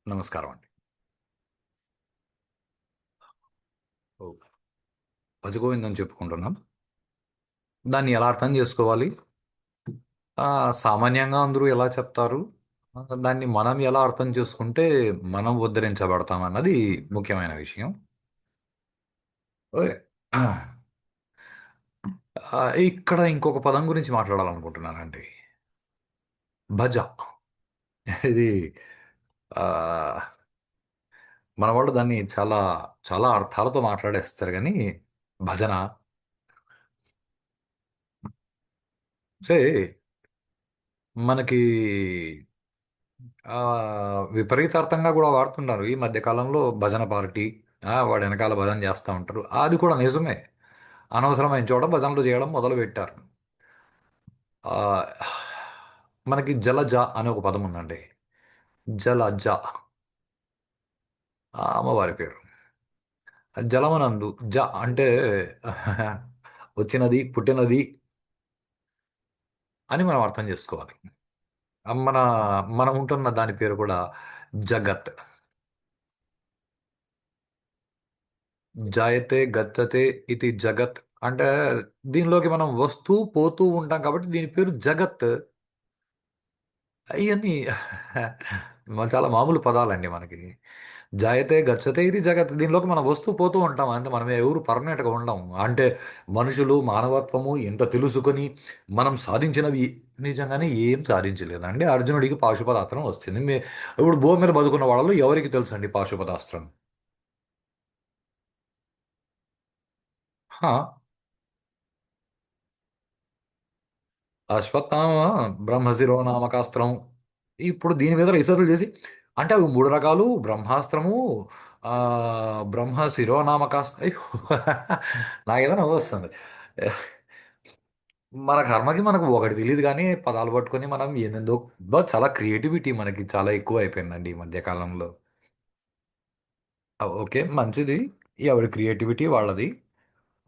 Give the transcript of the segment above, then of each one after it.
నమస్కారం అండి. ఓహ్! భజగోవిందం చెప్పుకుంటున్నాం. దాన్ని ఎలా అర్థం చేసుకోవాలి? సామాన్యంగా అందరూ ఎలా చెప్తారు? దాన్ని మనం ఎలా అర్థం చేసుకుంటే మనం ఉద్ధరించబడతామన్నది ముఖ్యమైన విషయం. ఓయ్! ఇక్కడ ఇంకొక పదం గురించి మాట్లాడాలనుకుంటున్నానండి. భజ. ఇది ఆహ్, మన వాళ్ళు దాన్ని చాలా చాలా అర్థాలతో మాట్లాడేస్తారు గానీ, భజన సే మనకి విపరీతార్థంగా కూడా వాడుతున్నారు. ఈ మధ్య కాలంలో భజన పార్టీ, వాడు వెనకాల భజన చేస్తా ఉంటారు. అది కూడా నిజమే. అనవసరమైన చోట భజనలు చేయడం మొదలుపెట్టారు. ఆ, మనకి జలజ అనే ఒక పదం ఉందండి. జలజ అమ్మవారి పేరు. జలమనందు జ అంటే వచ్చినది, పుట్టినది అని మనం అర్థం చేసుకోవాలి. మన మనం ఉంటున్న దాని పేరు కూడా జగత్. జాయతే గచ్చతే ఇది జగత్ అంటే దీనిలోకి మనం వస్తూ పోతూ ఉంటాం కాబట్టి దీని పేరు జగత్. ఇవన్నీ చాలా మామూలు పదాలండి మనకి. జాయతే గచ్చతే ఇది జగత్, దీనిలోకి మనం వస్తూ పోతూ ఉంటాం అంటే మనం ఎవరు పర్మనెంట్గా ఉండం. అంటే మనుషులు మానవత్వము ఎంత తెలుసుకొని మనం సాధించినవి నిజంగానే ఏం సాధించలేదండి. అర్జునుడికి పాశుపతాస్త్రం వస్తుంది. ఇప్పుడు భూమి మీద బతుకున్న వాళ్ళు ఎవరికి తెలుసు అండి పాశుపతాస్త్రం? హా, అశ్వత్థామ బ్రహ్మశిరో నామకాస్త్రం. ఇప్పుడు దీని మీద రీసెర్చ్ చేసి అంటే అవి మూడు రకాలు బ్రహ్మాస్త్రము, ఆ, బ్రహ్మ శిరోనామకాస్త్రం. అయ్యో, నాకేదో నవ్వు వస్తుంది. మన కర్మకి మనకు ఒకటి తెలియదు కానీ పదాలు పట్టుకొని మనం ఏందో చాలా క్రియేటివిటీ మనకి చాలా ఎక్కువ అయిపోయిందండి ఈ మధ్య కాలంలో. ఓకే, మంచిది. ఎవరి క్రియేటివిటీ వాళ్ళది.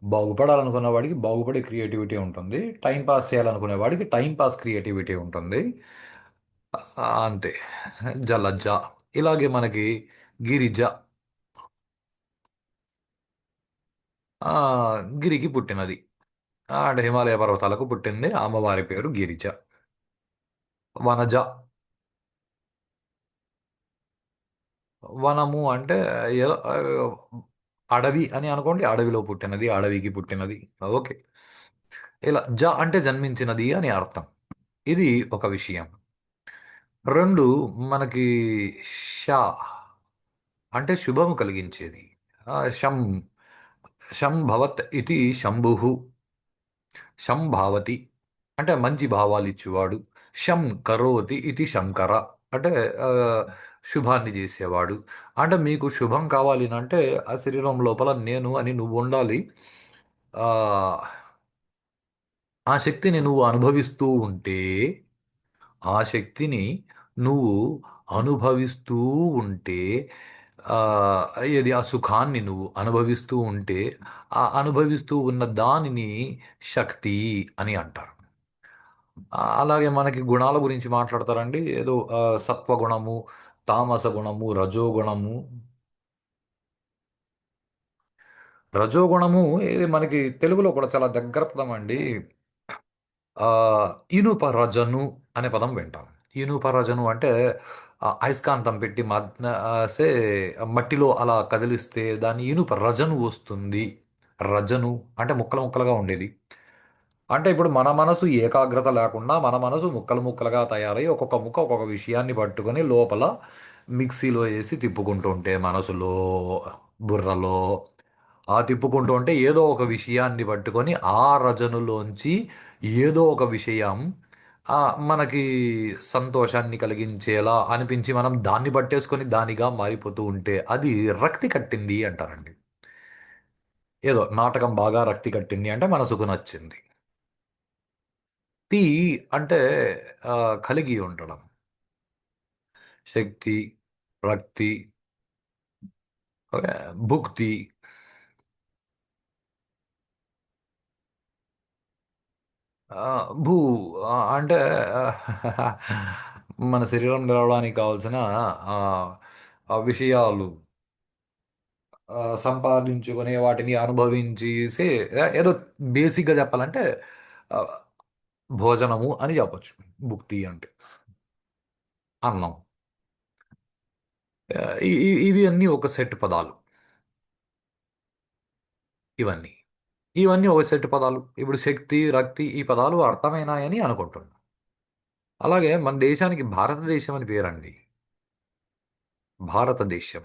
బాగుపడాలనుకున్న వాడికి బాగుపడే క్రియేటివిటీ ఉంటుంది. టైం పాస్ చేయాలనుకునే వాడికి టైం పాస్ క్రియేటివిటీ ఉంటుంది. అంతే. జలజ. ఇలాగే మనకి గిరిజ. ఆ, గిరికి పుట్టినది. అంటే హిమాలయ పర్వతాలకు పుట్టింది. అమ్మవారి పేరు గిరిజ. వనజ. వనము అంటే ఏదో అడవి అని అనుకోండి. అడవిలో పుట్టినది, అడవికి పుట్టినది. ఓకే. ఇలా అంటే జన్మించినది అని అర్థం. ఇది ఒక విషయం. రెండు, మనకి షా అంటే శుభము కలిగించేది. శం శం భవత్ ఇది శంభు. శం భావతి అంటే మంచి భావాలు ఇచ్చేవాడు. శం కరోతి ఇది శంకర అంటే ఆ, శుభాన్ని చేసేవాడు. అంటే మీకు శుభం కావాలి అంటే ఆ శరీరం లోపల నేను అని నువ్వు ఉండాలి. ఆ ఆ శక్తిని నువ్వు అనుభవిస్తూ ఉంటే, ఆ శక్తిని నువ్వు అనుభవిస్తూ ఉంటే, ఆ, ఏది ఆ సుఖాన్ని నువ్వు అనుభవిస్తూ ఉంటే, ఆ అనుభవిస్తూ ఉన్న దానిని శక్తి అని అంటారు. అలాగే మనకి గుణాల గురించి మాట్లాడతారండి. ఏదో సత్వగుణము, తామస గుణము, రజోగుణము. రజోగుణము ఇది మనకి తెలుగులో కూడా చాలా దగ్గర పదం అండి. ఆ, ఇనుప రజను అనే పదం వింటాం. ఇనుప రజను అంటే అయస్కాంతం పెట్టి సే మట్టిలో అలా కదిలిస్తే దాన్ని ఇనుప రజను వస్తుంది. రజను అంటే ముక్కలు ముక్కలుగా ఉండేది. అంటే ఇప్పుడు మన మనసు ఏకాగ్రత లేకుండా మన మనసు ముక్కలు ముక్కలుగా తయారై ఒక్కొక్క ముక్క ఒక్కొక్క విషయాన్ని పట్టుకొని లోపల మిక్సీలో వేసి తిప్పుకుంటూ ఉంటే మనసులో, బుర్రలో తిప్పుకుంటూ ఉంటే ఏదో ఒక విషయాన్ని పట్టుకొని ఆ రజనులోంచి ఏదో ఒక విషయం ఆ, మనకి సంతోషాన్ని కలిగించేలా అనిపించి మనం దాన్ని పట్టేసుకొని దానిగా మారిపోతూ ఉంటే అది రక్తి కట్టింది అంటారండి. ఏదో నాటకం బాగా రక్తి కట్టింది అంటే మనసుకు నచ్చింది. తి అంటే ఆ, కలిగి ఉండడం. శక్తి, రక్తి, భుక్తి. ఆ, భూ అంటే మన శరీరం నిలవడానికి కావాల్సిన ఆ విషయాలు సంపాదించుకొని వాటిని అనుభవించి ఏదో బేసిక్గా చెప్పాలంటే ఆ, భోజనము అని చెప్పొచ్చు. భుక్తి అంటే అన్నం. ఇవి అన్నీ ఒక సెట్ పదాలు. ఇవన్నీ ఇవన్నీ ఒక సెట్ పదాలు. ఇప్పుడు శక్తి, రక్తి ఈ పదాలు అర్థమైనాయని అనుకుంటున్నాను. అలాగే మన దేశానికి భారతదేశం అని పేరండి. భారతదేశం.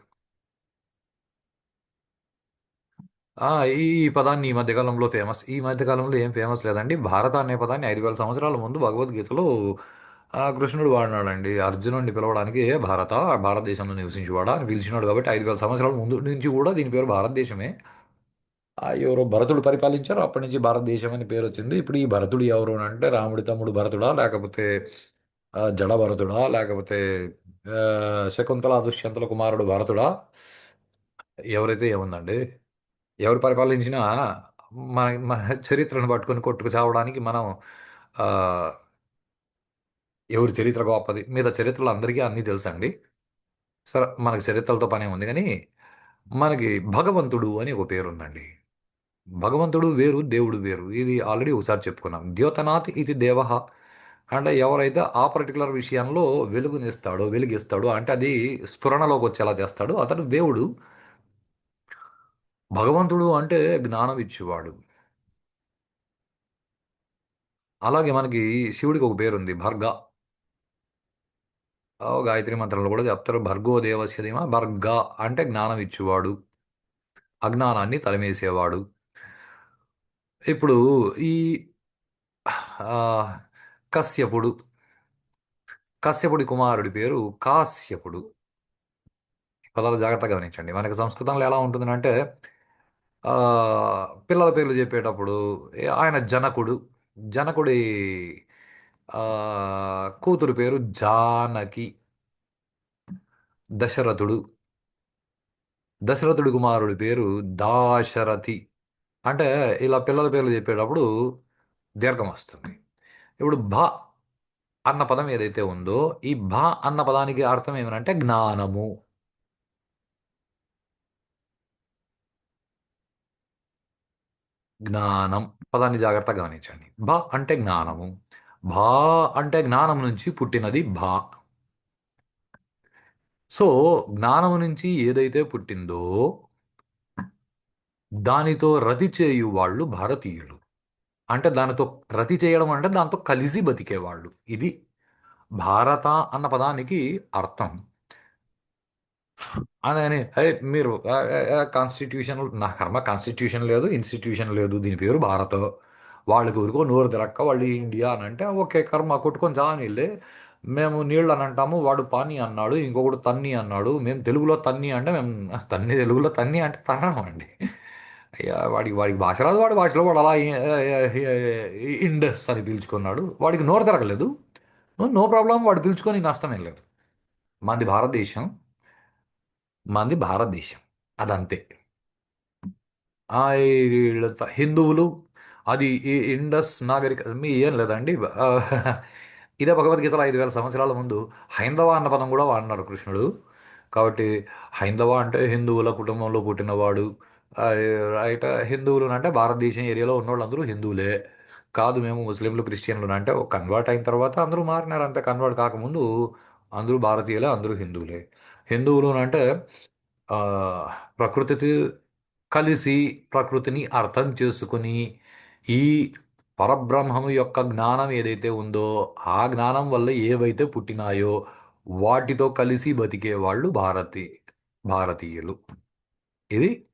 ఆ, ఈ పదాన్ని ఈ మధ్యకాలంలో ఫేమస్. ఈ మధ్యకాలంలో ఏం ఫేమస్ లేదండి. భారత అనే పదాన్ని 5,000 సంవత్సరాల ముందు భగవద్గీతలో కృష్ణుడు వాడినాడండి. అర్జునుడిని పిలవడానికి భారత, భారతదేశంలో నివసించేవాడా అని పిలిచినాడు. కాబట్టి 5,000 సంవత్సరాల ముందు నుంచి కూడా దీని పేరు భారతదేశమే. ఎవరో భరతుడు పరిపాలించారు. అప్పటి నుంచి భారతదేశం అని పేరు వచ్చింది. ఇప్పుడు ఈ భరతుడు ఎవరు అని అంటే రాముడి తమ్ముడు భరతుడా, లేకపోతే జడ భరతుడా, లేకపోతే శకుంతల దుష్యంతుల కుమారుడు భరతుడా, ఎవరైతే ఏముందండి. ఎవరు పరిపాలించినా మన మన చరిత్రను పట్టుకొని కొట్టుకు చావడానికి మనం ఆ, ఎవరి చరిత్ర గొప్పది మీద చరిత్రలు అందరికీ అన్నీ తెలుసండి. సరే, మనకి చరిత్రలతో పనే ఉంది కానీ మనకి భగవంతుడు అని ఒక పేరు ఉందండి. భగవంతుడు వేరు, దేవుడు వేరు. ఇది ఆల్రెడీ ఒకసారి చెప్పుకున్నాం. ద్యోతనాథ్ ఇది దేవః. అంటే ఎవరైతే ఆ పర్టికులర్ విషయంలో వెలుగునిస్తాడో, వెలిగిస్తాడో, అంటే అది స్ఫురణలోకి వచ్చేలా చేస్తాడో అతడు దేవుడు. భగవంతుడు అంటే జ్ఞానం ఇచ్చేవాడు. అలాగే మనకి శివుడికి ఒక పేరుంది, భర్గ. గాయత్రి మంత్రంలో కూడా చెప్తారు, భర్గో దేవస్య ధీమహి. భర్గ అంటే జ్ఞానం ఇచ్చేవాడు, అజ్ఞానాన్ని తరిమేసేవాడు. ఇప్పుడు ఈ ఆ, కశ్యపుడు, కశ్యపుడి కుమారుడి పేరు కాశ్యపుడు. పదాలు జాగ్రత్తగా గమనించండి. మనకి సంస్కృతంలో ఎలా ఉంటుందంటే ఆ, పిల్లల పేర్లు చెప్పేటప్పుడు ఆయన జనకుడు. జనకుడి ఆ, కూతురు పేరు జానకి. దశరథుడు. దశరథుడి కుమారుడి పేరు దాశరథి. అంటే ఇలా పిల్లల పేర్లు చెప్పేటప్పుడు దీర్ఘం వస్తుంది. ఇప్పుడు భ అన్న పదం ఏదైతే ఉందో, ఈ భ అన్న పదానికి అర్థం ఏమనంటే జ్ఞానము. జ్ఞానం పదాన్ని జాగ్రత్తగా గమనించండి. భ అంటే జ్ఞానము. భా అంటే జ్ఞానం నుంచి పుట్టినది భా. సో జ్ఞానము నుంచి ఏదైతే పుట్టిందో దానితో రతి చేయు వాళ్ళు భారతీయులు. అంటే దానితో రతి చేయడం అంటే దాంతో కలిసి బతికేవాళ్ళు. ఇది భారత అన్న పదానికి అర్థం. అని మీరు కాన్స్టిట్యూషన్, నా కర్మ కాన్స్టిట్యూషన్ లేదు, ఇన్స్టిట్యూషన్ లేదు, దీని పేరు భారత్. వాళ్ళకి ఊరుకో నోరు తిరక్క వాళ్ళు ఇండియా అని అంటే ఓకే, కర్మ కొట్టుకొని చావని వెళ్ళి మేము నీళ్ళు అని అంటాము, వాడు పానీ అన్నాడు, ఇంకొకడు తన్ని అన్నాడు. మేము తెలుగులో తన్ని అంటే మేము తన్ని, తెలుగులో తన్ని అంటే తన్నడం అండి. అయ్యా, వాడికి వాడికి భాష రాదు, వాడి భాషలో వాడు అలా ఇండస్ అని పిలుచుకున్నాడు. వాడికి నోరు తిరగలేదు. నో ప్రాబ్లం, వాడు పిలుచుకొని నష్టమేం లేదు. మంది భారతదేశం. మంది భారతదేశం. అదంతే. హిందువులు, అది ఈ ఇండస్ నాగరిక మీ ఏం లేదండి. ఆ, ఇదే భగవద్గీతలో 5,000 సంవత్సరాల ముందు హైందవ అన్న పదం కూడా వాడినాడు కృష్ణుడు. కాబట్టి హైందవ అంటే హిందువుల కుటుంబంలో పుట్టినవాడు. ఆ, రైట్. హిందువులు అంటే భారతదేశం ఏరియాలో ఉన్నోళ్ళందరూ హిందువులే. కాదు మేము ముస్లింలు, క్రిస్టియన్లు అంటే ఒక కన్వర్ట్ అయిన తర్వాత అందరూ మారినారు. అంతే, కన్వర్ట్ కాకముందు అందరూ భారతీయులే, అందరూ హిందువులే. హిందువులు అంటే ఆ, ప్రకృతితో కలిసి ప్రకృతిని అర్థం చేసుకుని ఈ పరబ్రహ్మము యొక్క జ్ఞానం ఏదైతే ఉందో ఆ జ్ఞానం వల్ల ఏవైతే పుట్టినాయో వాటితో కలిసి బతికే వాళ్ళు భారతీయులు. ఇది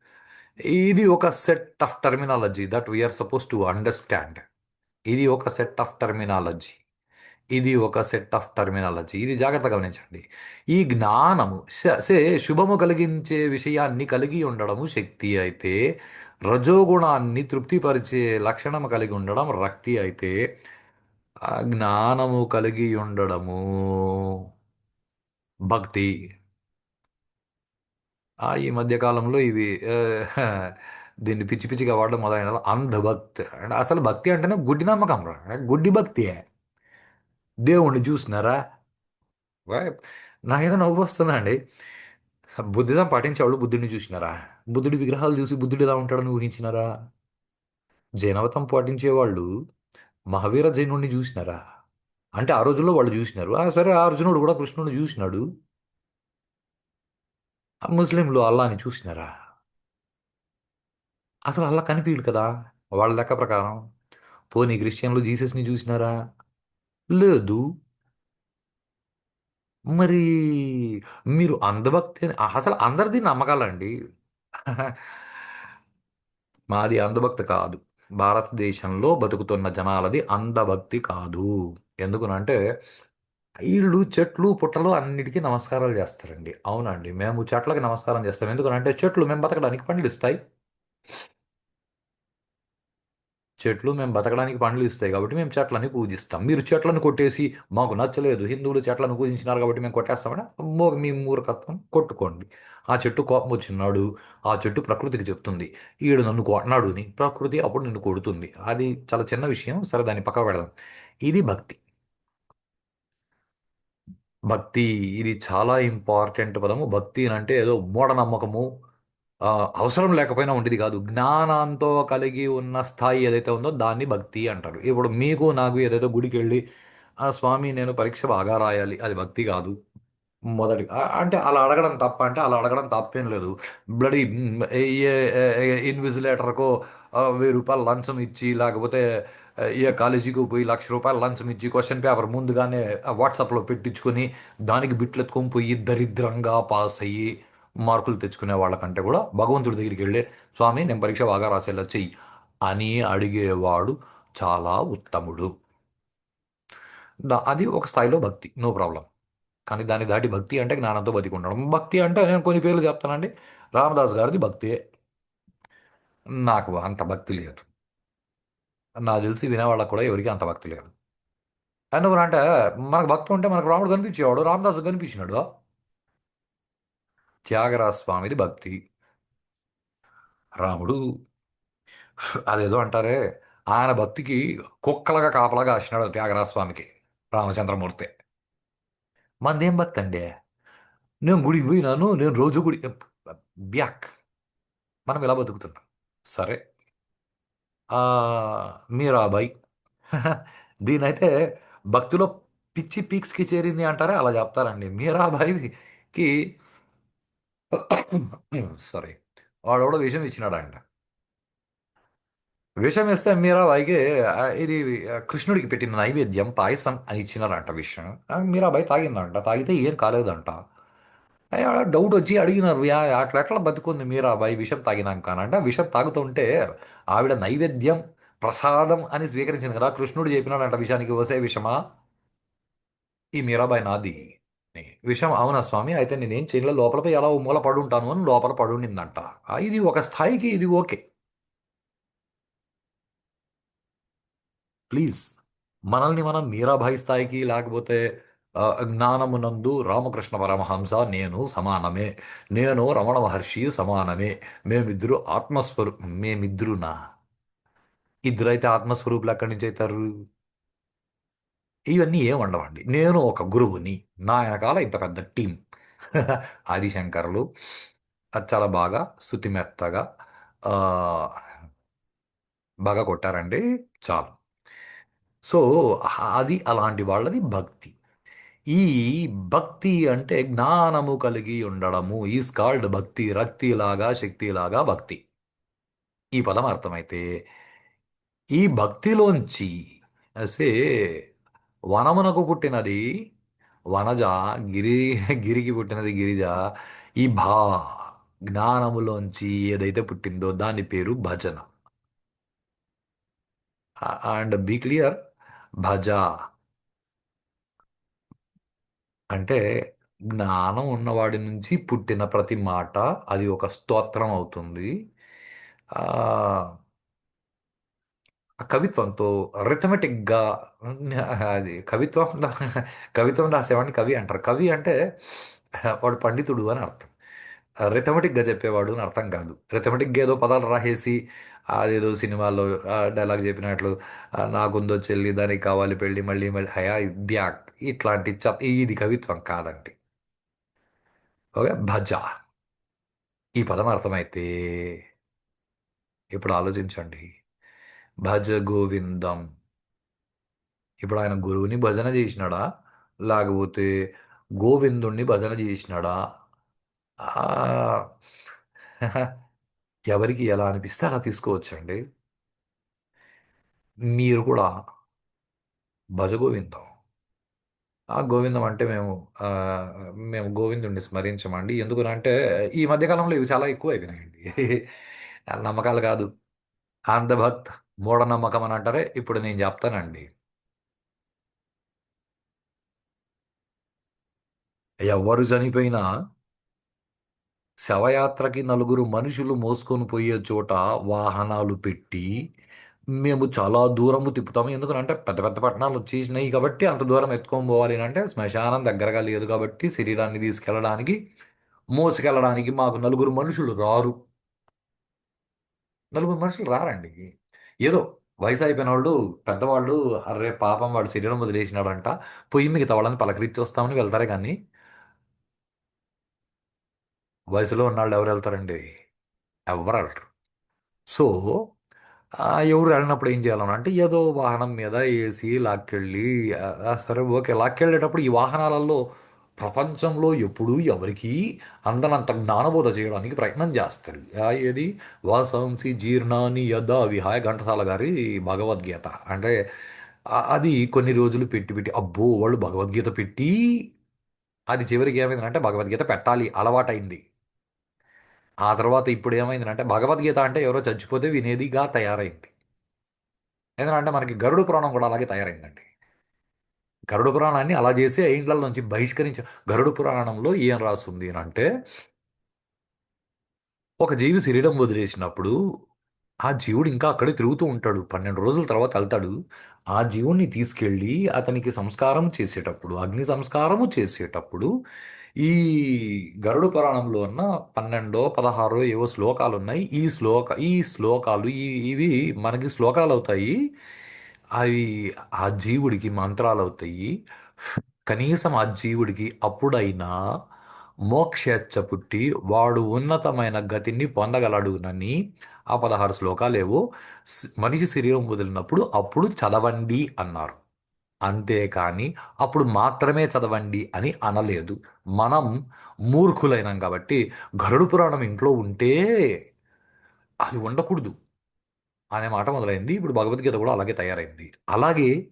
ఇది ఒక set of terminology that we are suppose to understand. ఇది ఒక సెట్ ఆఫ్ టర్మినాలజీ. ఇది ఒక సెట్ ఆఫ్ టర్మినాలజీ. ఇది జాగ్రత్తగా గమనించండి. ఈ జ్ఞానము శుభము కలిగించే విషయాన్ని కలిగి ఉండడము శక్తి అయితే, రజోగుణాన్ని తృప్తిపరిచే లక్షణము కలిగి ఉండడం రక్తి అయితే, ఆ జ్ఞానము కలిగి ఉండడము భక్తి. ఈ మధ్య కాలంలో ఇవి దీన్ని పిచ్చి పిచ్చిగా వాడడం మొదలైన అంధభక్తి. అంటే అసలు భక్తి అంటేనే గుడ్డి నమ్మకం రా. గుడ్డి భక్తి. దేవుణ్ణి చూసినారా? వా- నాకేదో నవ్వు వస్తుందండి. బుద్ధిజం పాటించేవాళ్ళు బుద్ధుడిని చూసినారా? బుద్ధుడి విగ్రహాలు చూసి బుద్ధుడు ఎలా ఉంటాడని ఊహించినారా? జైనవతం పాటించేవాళ్ళు మహావీర జైనుడిని చూసినారా? అంటే ఆ రోజుల్లో వాళ్ళు చూసినారు. సరే, ఆ అర్జునుడు కూడా కృష్ణుడిని చూసినాడు. ఆ ముస్లింలు అల్లాని చూసినారా? అసలు అల్లా కనిపించడు కదా వాళ్ళ లెక్క ప్రకారం. పోనీ క్రిస్టియన్లు జీసస్ని చూసినారా? లేదు. మరి మీరు అంధభక్తి అసలు అందరిది నమ్మకాలండి. మాది అంధభక్తి కాదు. భారతదేశంలో బతుకుతున్న జనాలది అంధభక్తి కాదు. ఎందుకునంటే వీళ్ళు చెట్లు పుట్టలు అన్నిటికీ నమస్కారాలు చేస్తారండి. అవునండి, మేము చెట్లకి నమస్కారం చేస్తాం. ఎందుకనంటే చెట్లు మేము బతకడానికి పండ్లు ఇస్తాయి. చెట్లు మేము బతకడానికి పండ్లు ఇస్తాయి కాబట్టి మేము చెట్లని పూజిస్తాం. మీరు చెట్లను కొట్టేసి మాకు నచ్చలేదు, హిందువులు చెట్లను పూజించినారు కాబట్టి మేము కొట్టేస్తామని మీ మూర్ఖత్వం కొట్టుకోండి. ఆ చెట్టు కోపం వచ్చినాడు. ఆ చెట్టు ప్రకృతికి చెప్తుంది ఈడు నన్ను కొట్టినాడు అని. ప్రకృతి అప్పుడు నిన్ను కొడుతుంది. అది చాలా చిన్న విషయం. సరే, దాన్ని పక్కకు పెడదాం. ఇది భక్తి. భక్తి ఇది చాలా ఇంపార్టెంట్ పదము. భక్తి అంటే ఏదో మూఢనమ్మకము, ఆ, అవసరం లేకపోయినా ఉండేది కాదు. జ్ఞానంతో కలిగి ఉన్న స్థాయి ఏదైతే ఉందో దాన్ని భక్తి అంటారు. ఇప్పుడు మీకు నాకు ఏదైతే గుడికి వెళ్ళి ఆ స్వామి నేను పరీక్ష బాగా రాయాలి, అది భక్తి కాదు. మొదటి అంటే అలా అడగడం తప్ప అంటే అలా అడగడం తప్పేం లేదు. బ్లడీ ఇన్విజిలేటర్కో 1000 రూపాయలు లంచం ఇచ్చి, లేకపోతే ఏ కాలేజీకి పోయి ₹1,00,000 లంచం ఇచ్చి క్వశ్చన్ పేపర్ ముందుగానే వాట్సాప్లో పెట్టించుకొని దానికి బిట్లు ఎత్తుకొని పోయి దరిద్రంగా పాస్ అయ్యి మార్కులు తెచ్చుకునే వాళ్ళకంటే కూడా భగవంతుడి దగ్గరికి వెళ్ళి స్వామి నేను పరీక్ష బాగా రాసేలా చెయ్యి అని అడిగేవాడు చాలా ఉత్తముడు. అది ఒక స్థాయిలో భక్తి, నో ప్రాబ్లం. కానీ దాన్ని దాటి భక్తి అంటే జ్ఞానంతో బతికి ఉండడం. భక్తి అంటే నేను కొన్ని పేర్లు చెప్తానండి. రామదాస్ గారిది భక్తి. నాకు అంత భక్తి లేదు. నాకు తెలిసి వినేవాళ్ళకి కూడా ఎవరికి అంత భక్తి లేదు. ఎందుకంటే మనకు భక్తి ఉంటే మనకు రాముడు కనిపించేవాడు, రామదాసు కనిపించినాడు. త్యాగరాజ స్వామిది భక్తి. రాముడు అదేదో అంటారే, ఆయన భక్తికి కుక్కలుగా కాపలాగా కాసినాడు త్యాగరాజ స్వామికి రామచంద్రమూర్తి. మనదేం భక్తి అండి? నేను గుడికి పోయినాను, నేను రోజు గుడి బ్యాక్. మనం ఇలా బతుకుతున్నాం. సరే, ఆ, మీరాబాయి దీనైతే భక్తిలో పిచ్చి పీక్స్కి చేరింది అంటారే అలా చెప్తారండి. మీరాబాయికి సారీ, వాడెవడో విషయం ఇచ్చినాడంట. విషం వేస్తే మీరాబాయికి ఇది కృష్ణుడికి పెట్టిన నైవేద్యం పాయసం అని ఇచ్చినారంట విషయం. మీరాబాయి తాగిందంట. తాగితే ఏం కాలేదంట. డౌట్ వచ్చి అడిగినారు, అట్లా ఎట్లా బతుకుంది మీరాబాయి విషం తాగినాక అంటే విషం తాగుతుంటే ఆవిడ నైవేద్యం ప్రసాదం అని స్వీకరించింది కదా. కృష్ణుడు చెప్పినాడంట విషానికి వసే విషమా ఈ మీరాబాయి నాది అని. విషం అవునా స్వామి, అయితే నేనేం చేయలే, లోపల పోయి ఎలా మూల పడుంటాను అని లోపల పడుండిందంట. ఇది ఒక స్థాయికి ఇది ఓకే. ప్లీజ్, మనల్ని మనం మీరాబాయి స్థాయికి లేకపోతే జ్ఞానమునందు రామకృష్ణ పరమహంస నేను సమానమే, నేను రమణ మహర్షి సమానమే, మేమిద్దరునా? ఇద్దరైతే ఆత్మస్వరూపులు ఎక్కడి నుంచి అవుతారు? ఇవన్నీ ఏం ఉండవండి. నేను ఒక గురువుని, నా వెనకాల ఇంత పెద్ద టీం ఆదిశంకర్లు అది చాలా బాగా శుతిమెత్తగా ఆ, బాగా కొట్టారండి. చాలు. సో అది అలాంటి వాళ్ళది భక్తి. ఈ భక్తి అంటే జ్ఞానము కలిగి ఉండడము ఈజ్ కాల్డ్ భక్తి. రక్తిలాగా శక్తిలాగా భక్తి. ఈ పదం అర్థమైతే ఈ భక్తిలోంచి సే వనమునకు పుట్టినది వనజ, గిరి గిరికి పుట్టినది గిరిజ. ఈ జ్ఞానములోంచి ఏదైతే పుట్టిందో దాని పేరు భజన. అండ్ బీ క్లియర్, భజ అంటే జ్ఞానం ఉన్నవాడి నుంచి పుట్టిన ప్రతి మాట అది ఒక స్తోత్రం అవుతుంది. ఆ ఆ కవిత్వంతో రిథమెటిక్గా అది కవిత్వం రాసేవాడిని కవి అంటారు. కవి అంటే వాడు పండితుడు అని అర్థం. రిథమెటిక్గా చెప్పేవాడు అని అర్థం కాదు. రిథమెటిక్గా ఏదో పదాలు రాసేసి అదేదో సినిమాల్లో డైలాగ్ చెప్పినట్లు నాకుందో చెల్లి దానికి కావాలి పెళ్ళి మళ్ళీ మళ్ళీ హయా బ్యాక్ ఇట్లాంటి ఇది కవిత్వం కాదండి. ఓకే, భజ. ఈ పదం అర్థమైతే ఇప్పుడు ఆలోచించండి. భజ గోవిందం. ఇప్పుడు ఆయన గురువుని భజన చేసినాడా? లేకపోతే గోవిందుణ్ణి భజన చేసినాడా? ఆ, ఎవరికి ఎలా అనిపిస్తే అలా తీసుకోవచ్చండి. మీరు కూడా భజ గోవిందం. ఆ గోవిందం అంటే ఆ, మేము గోవిందుణ్ణి స్మరించమండి. ఎందుకనంటే ఈ మధ్యకాలంలో ఇవి చాలా ఎక్కువ అయిపోయినాయండి. నమ్మకాలు కాదు, అంధభక్త్, మూఢనమ్మకం అని అంటారే. ఇప్పుడు నేను చెప్తానండి. ఎవరు చనిపోయినా శవయాత్రకి నలుగురు మనుషులు మోసుకొని పోయే చోట వాహనాలు పెట్టి మేము చాలా దూరము తిప్పుతాము. ఎందుకంటే పెద్ద పెద్ద పట్టణాలు వచ్చేసినాయి కాబట్టి అంత దూరం ఎత్తుకొని పోవాలి అంటే శ్మశానం దగ్గరగా లేదు కాబట్టి శరీరాన్ని తీసుకెళ్ళడానికి, మోసుకెళ్ళడానికి మాకు నలుగురు మనుషులు రారు. నలుగురు మనుషులు రారండి. ఏదో వయసు అయిపోయిన వాళ్ళు, పెద్దవాళ్ళు, అరే పాపం వాడు శరీరం వదిలేసినాడంట, పొయ్యి మిగతా వాళ్ళని పలకరించి వస్తామని వెళ్తారే కానీ వయసులో ఉన్నాళ్ళు ఎవరు వెళ్తారండి? ఎవరు వెళ్ళరు. సో ఎవరు వెళ్ళినప్పుడు ఏం చేయాలని అంటే ఏదో వాహనం మీద ఏసి లాక్కెళ్ళి, సరే ఓకే, లాక్కెళ్ళేటప్పుడు ఈ వాహనాలలో ప్రపంచంలో ఎప్పుడూ ఎవరికి అందనంత జ్ఞానబోధ చేయడానికి ప్రయత్నం చేస్తారు. ఏది వాసాంసి జీర్ణాని యదా విహాయ ఘంటసాల గారి భగవద్గీత అంటే అది కొన్ని రోజులు పెట్టి పెట్టి అబ్బో వాళ్ళు భగవద్గీత పెట్టి అది చివరికి ఏమైందంటే భగవద్గీత పెట్టాలి అలవాటైంది. ఆ తర్వాత ఇప్పుడు ఏమైందంటే భగవద్గీత అంటే ఎవరో చచ్చిపోతే వినేదిగా తయారైంది. ఎందుకంటే మనకి గరుడ పురాణం కూడా అలాగే తయారైందండి. గరుడ పురాణాన్ని అలా చేసి ఆ ఇండ్ల నుంచి బహిష్కరించ. గరుడ పురాణంలో ఏం రాస్తుంది అని అంటే ఒక జీవి శరీరం వదిలేసినప్పుడు ఆ జీవుడు ఇంకా అక్కడే తిరుగుతూ ఉంటాడు. 12 రోజుల తర్వాత వెళ్తాడు. ఆ జీవుణ్ణి తీసుకెళ్ళి అతనికి సంస్కారం చేసేటప్పుడు, అగ్ని సంస్కారము చేసేటప్పుడు ఈ గరుడ పురాణంలో ఉన్న 12 16 ఏవో శ్లోకాలు ఉన్నాయి. ఈ శ్లోకాలు ఇవి మనకి శ్లోకాలు అవుతాయి. అవి ఆ జీవుడికి మంత్రాలు అవుతాయి. కనీసం ఆ జీవుడికి అప్పుడైనా మోక్షేచ్ఛ పుట్టి వాడు ఉన్నతమైన గతిని పొందగలడునని ఆ 16 శ్లోకాలేవో మనిషి శరీరం వదిలినప్పుడు అప్పుడు చదవండి అన్నారు. అంతేకాని అప్పుడు మాత్రమే చదవండి అని అనలేదు. మనం మూర్ఖులైనాం కాబట్టి గరుడ పురాణం ఇంట్లో ఉంటే అది ఉండకూడదు అనే మాట మొదలైంది. ఇప్పుడు భగవద్గీత కూడా అలాగే తయారైంది. అలాగే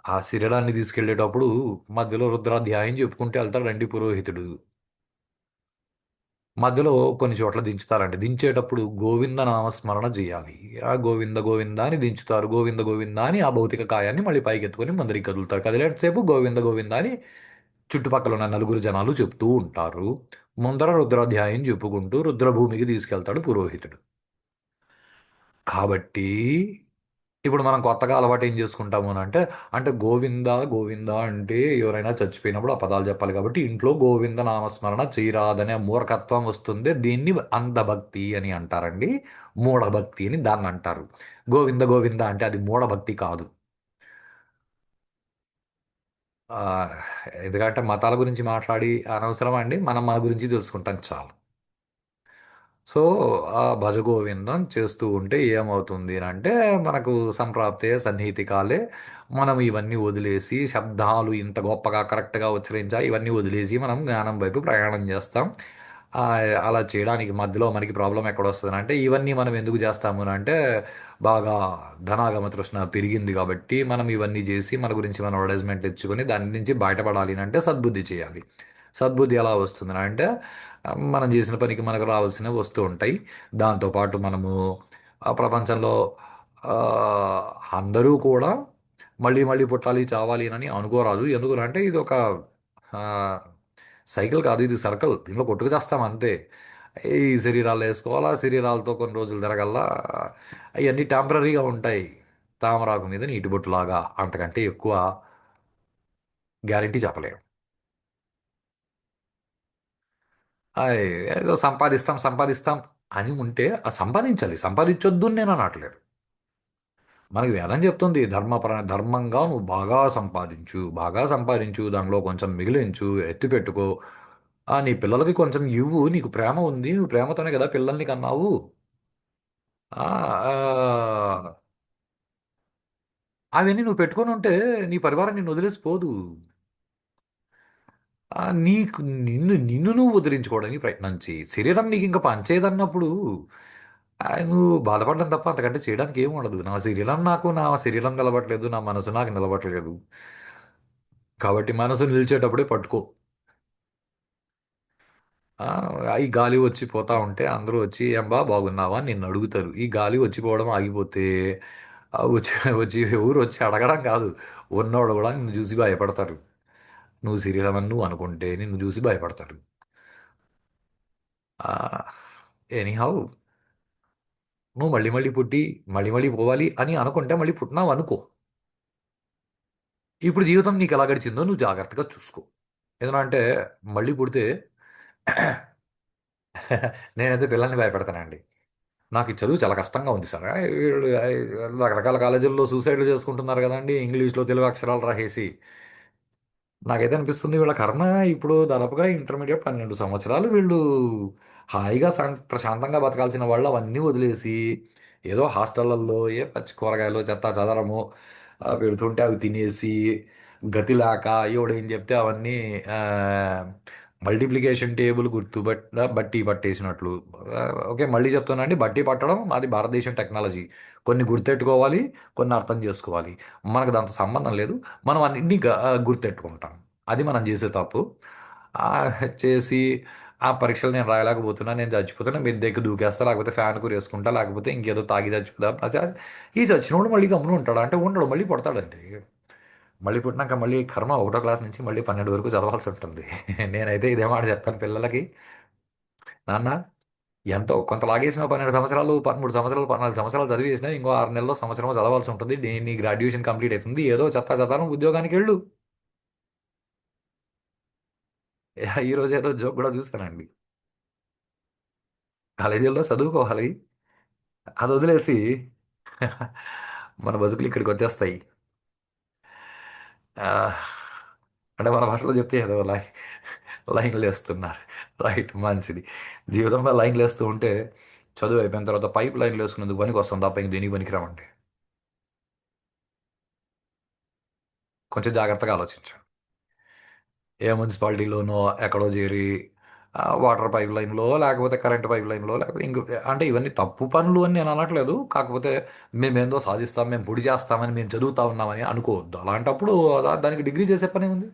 ఆ శరీరాన్ని తీసుకెళ్లేటప్పుడు మధ్యలో రుద్రాధ్యాయం చెప్పుకుంటే వెళ్తాడండి పురోహితుడు. మధ్యలో కొన్ని చోట్ల దించుతారండి. దించేటప్పుడు గోవింద నామస్మరణ చేయాలి. ఆ గోవింద గోవింద అని దించుతారు. గోవింద గోవింద అని ఆ భౌతిక కాయాన్ని మళ్ళీ పైకి ఎత్తుకొని ముందరికి కదులుతారు. కదిలేంతసేపు గోవింద గోవింద అని చుట్టుపక్కల ఉన్న నలుగురు జనాలు చెప్తూ ఉంటారు. ముందర రుద్రాధ్యాయం చెప్పుకుంటూ రుద్రభూమికి తీసుకెళ్తాడు పురోహితుడు. కాబట్టి ఇప్పుడు మనం కొత్తగా అలవాటు ఏం చేసుకుంటాము అని అంటే గోవింద గోవింద అంటే ఎవరైనా చచ్చిపోయినప్పుడు ఆ పదాలు చెప్పాలి కాబట్టి ఇంట్లో గోవింద నామస్మరణ చేయరాదనే మూర్ఖత్వం వస్తుంది. దీన్ని అంధభక్తి అని అంటారండి. మూఢభక్తి అని దాన్ని అంటారు. గోవింద గోవింద అంటే అది మూఢభక్తి కాదు. ఆ, ఎందుకంటే మతాల గురించి మాట్లాడి అనవసరం అండి. మనం మన గురించి తెలుసుకుంటాం చాలు. సో ఆ భజగోవిందం చేస్తూ ఉంటే ఏమవుతుంది అని అంటే మనకు సంప్రాప్తే సన్నిహితి కాలే మనం ఇవన్నీ వదిలేసి శబ్దాలు ఇంత గొప్పగా కరెక్ట్గా ఉచ్చరించా ఇవన్నీ వదిలేసి మనం జ్ఞానం వైపు ప్రయాణం చేస్తాం. ఆ, అలా చేయడానికి మధ్యలో మనకి ప్రాబ్లం ఎక్కడ వస్తుంది అంటే ఇవన్నీ మనం ఎందుకు చేస్తాము అని అంటే బాగా ధనాగమ తృష్ణ పెరిగింది కాబట్టి మనం ఇవన్నీ చేసి మన గురించి మనం అడ్వర్టైజ్మెంట్ తెచ్చుకొని దాని నుంచి బయటపడాలి అని అంటే సద్బుద్ధి చేయాలి. సద్బుద్ధి ఎలా వస్తుంది అంటే మనం చేసిన పనికి మనకు రావాల్సినవి వస్తూ ఉంటాయి. దాంతోపాటు మనము ఆ ప్రపంచంలో ఆ, అందరూ కూడా మళ్ళీ మళ్ళీ పుట్టాలి చావాలి అని అనుకోరాదు. ఎందుకంటే ఇది ఒక ఆ, సైకిల్ కాదు, ఇది సర్కిల్. దీనిలో కొట్టుకు చేస్తాం అంతే. ఈ శరీరాలు వేసుకోవాలా, శరీరాలతో కొన్ని రోజులు తిరగల్లా, అవన్నీ టెంపరీగా ఉంటాయి. తామరాకు మీద నీటి బొట్టులాగా, అంతకంటే ఎక్కువ గ్యారంటీ చెప్పలేము. ఆయ్ ఏదో సంపాదిస్తాం సంపాదిస్తాం అని ఉంటే అది సంపాదించాలి, సంపాదించొద్దు అని నేను అనట్లేదు. మనకి వేదం చెప్తుంది ధర్మంగా నువ్వు బాగా సంపాదించు, బాగా సంపాదించు, దానిలో కొంచెం మిగిలించు, ఎత్తి పెట్టుకో. నీ పిల్లలకి కొంచెం ఇవ్వు, నీకు ప్రేమ ఉంది, నువ్వు ప్రేమతోనే కదా పిల్లల్ని కన్నావు. ఆ, ఆ, అవన్నీ నువ్వు పెట్టుకొని ఉంటే నీ పరివారం నిన్ను వదిలేసిపోదు. నీకు నిన్ను నువ్వు ఉద్ధరించుకోవడానికి ప్రయత్నం చేయి. శరీరం నీకు ఇంకా పనిచేయదన్నప్పుడు నువ్వు బాధపడడం తప్ప అంతకంటే చేయడానికి ఏమి ఉండదు. నా శరీరం నిలబడట్లేదు, నా మనసు నాకు నిలబడట్లేదు. కాబట్టి మనసు నిలిచేటప్పుడే పట్టుకో. ఆ, ఈ గాలి వచ్చి పోతా ఉంటే అందరూ వచ్చి ఏంబా బాగున్నావా అని నిన్ను అడుగుతారు. ఈ గాలి వచ్చిపోవడం ఆగిపోతే వచ్చి వచ్చి ఎవరు వచ్చి అడగడం కాదు, ఉన్నోడు కూడా నిన్ను చూసి భయపడతారు. నువ్వు శరీరం అని నువ్వు అనుకుంటే నిన్ను చూసి భయపడతారు. ఎనీహౌ, నువ్వు మళ్ళీ మళ్ళీ పుట్టి మళ్ళీ మళ్ళీ పోవాలి అని అనుకుంటే మళ్ళీ పుట్టినావు అనుకో. ఇప్పుడు జీవితం నీకు ఎలా గడిచిందో నువ్వు జాగ్రత్తగా చూసుకో. ఎందుకంటే మళ్ళీ పుడితే నేనైతే పిల్లల్ని భయపెడతానండి. నాకు ఈ చదువు చాలా కష్టంగా ఉంది సార్. వీళ్ళు రకరకాల కాలేజీల్లో సూసైడ్లు చేసుకుంటున్నారు కదండి, ఇంగ్లీష్లో తెలుగు అక్షరాలు రాసేసి. నాకైతే అనిపిస్తుంది వీళ్ళ కర్మ. ఇప్పుడు దాదాపుగా ఇంటర్మీడియట్ 12 సంవత్సరాలు వీళ్ళు హాయిగా ప్రశాంతంగా బతకాల్సిన వాళ్ళు అవన్నీ వదిలేసి ఏదో హాస్టళ్లలో ఏ పచ్చి కూరగాయలు చెత్త చెదరము పెడుతుంటే అవి తినేసి గతి లేక ఎవడేం చెప్తే అవన్నీ మల్టిప్లికేషన్ టేబుల్ బట్టి పట్టేసినట్లు. ఆ, ఓకే, మళ్ళీ చెప్తానండి, బట్టి పట్టడం అది భారతదేశం టెక్నాలజీ. కొన్ని గుర్తెట్టుకోవాలి, కొన్ని అర్థం చేసుకోవాలి. మనకు దాంతో సంబంధం లేదు. మనం అన్నింటినీ గుర్తెట్టుకుంటాం. అది మనం చేసే తప్పు. ఆ, చేసి ఆ పరీక్షలు నేను రాయలేకపోతున్నా, నేను చచ్చిపోతున్నా, మీరు దగ్గర దూకేస్తా, లేకపోతే ఫ్యాన్ కూర వేసుకుంటా, లేకపోతే ఇంకేదో తాగి చచ్చిపోతా. ఈ చచ్చినోడు మళ్ళీ గమ్మున ఉంటాడు అంటే ఉండడు, మళ్ళీ పుడతాడండి. మళ్ళీ పుట్టినాక మళ్ళీ కర్మ 1వ క్లాస్ నుంచి మళ్ళీ 12 వరకు చదవాల్సి ఉంటుంది. నేనైతే ఇదే మాట చెప్తాను పిల్లలకి. నాన్న, ఎంతో కొంత లాగేసిన 12 సంవత్సరాలు, 13 సంవత్సరాలు, 14 సంవత్సరాలు చదివేసినా ఇంకో 6 నెలల్లో సంవత్సరం చదవాల్సి ఉంటుంది. నీ గ్రాడ్యుయేషన్ కంప్లీట్ అవుతుంది, ఏదో చెత్త చెదారం ఉద్యోగానికి వెళ్ళు. ఈ రోజు ఏదో జోక్ కూడా చూస్తానండి. కాలేజీల్లో చదువుకోవాలి, అది వదిలేసి మన బతుకులు ఇక్కడికి వచ్చేస్తాయి. ఆ, అంటే మన భాషలో చెప్తే ఏదో లైన్లు వేస్తున్నారు. రైట్, మంచిది. జీవితంలో లైన్లు వేస్తూ ఉంటే చదువు అయిపోయిన తర్వాత పైప్ లైన్లు వేసుకునేందుకు పనికి వస్తాం తప్ప ఇంక దేనికి పనికిరామండి. కొంచెం జాగ్రత్తగా ఆలోచించాను. ఏ మున్సిపాలిటీలోనో ఎక్కడో చేరి వాటర్ పైప్ లైన్లో, లేకపోతే కరెంట్ పైప్ లైన్లో, లేకపోతే ఇంక అంటే ఇవన్నీ తప్పు పనులు అని నేను అనట్లేదు. కాకపోతే మేమేందో సాధిస్తాం, మేము పొడి చేస్తామని, మేము చదువుతా ఉన్నామని అనుకోవద్దు. అలాంటప్పుడు దానికి డిగ్రీ చేసే పని ఉంది.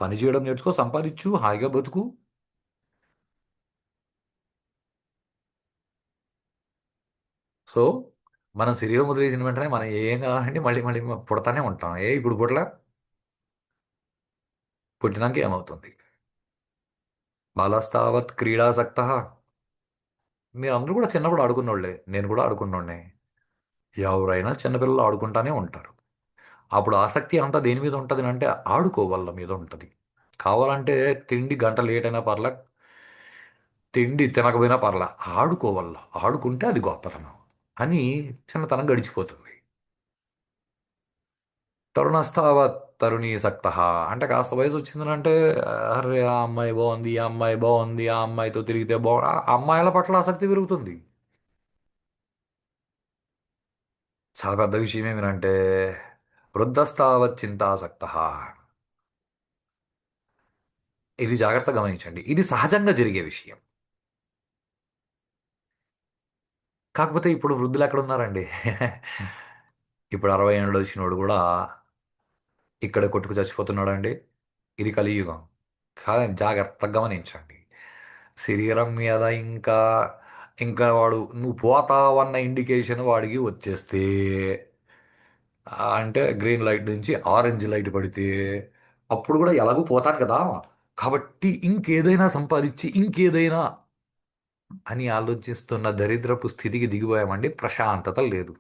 పని చేయడం నేర్చుకో, సంపాదించు, హాయిగా బతుకు. సో మనం శరీరం వదిలేసిన వెంటనే మనం ఏం కావాలంటే మళ్ళీ మళ్ళీ పుడతానే ఉంటాం. ఇప్పుడు పుట్టినాక ఏమవుతుంది? బాలస్తావత్ క్రీడాసక్త. మీరు అందరూ కూడా చిన్నప్పుడు ఆడుకున్నోళ్ళే, నేను కూడా ఆడుకున్నోడ్నే. ఎవరైనా చిన్నపిల్లలు ఆడుకుంటానే ఉంటారు. అప్పుడు ఆసక్తి అంతా దేని మీద ఉంటుంది అంటే ఆడుకో వాళ్ళ మీద ఉంటుంది. కావాలంటే తిండి గంట లేట్ అయినా పర్లే, తిండి తినకపోయినా పర్లే, ఆడుకోవాల. ఆడుకుంటే అది గొప్పతనం అని చిన్నతనం గడిచిపోతుంది. తరుణస్తావత్ తరుణీ సక్త. అంటే కాస్త వయసు వచ్చిందనంటే అరే ఆ అమ్మాయి బాగుంది, ఆ అమ్మాయి బాగుంది, ఆ అమ్మాయితో తిరిగితే బాగు ఆ అమ్మాయిల పట్ల ఆసక్తి పెరుగుతుంది. చాలా పెద్ద విషయం ఏమిటంటే వృద్ధస్తావత్ చింతాసక్త. ఇది జాగ్రత్తగా గమనించండి, ఇది సహజంగా జరిగే విషయం. కాకపోతే ఇప్పుడు వృద్ధులు ఎక్కడున్నారండి? ఇప్పుడు 60 ఏళ్ళు వచ్చినోడు కూడా ఇక్కడ కొట్టుకు చచ్చిపోతున్నాడండి. ఇది కలియుగం. జాగ్రత్తగా గమనించండి. శరీరం మీద ఇంకా ఇంకా వాడు నువ్వు పోతావన్న ఇండికేషన్ వాడికి వచ్చేస్తే అంటే గ్రీన్ లైట్ నుంచి ఆరెంజ్ లైట్ పడితే అప్పుడు కూడా ఎలాగూ పోతాను కదా, కాబట్టి ఇంకేదైనా సంపాదించి ఇంకేదైనా అని ఆలోచిస్తున్న దరిద్రపు స్థితికి దిగిపోయామండి. ప్రశాంతత లేదు.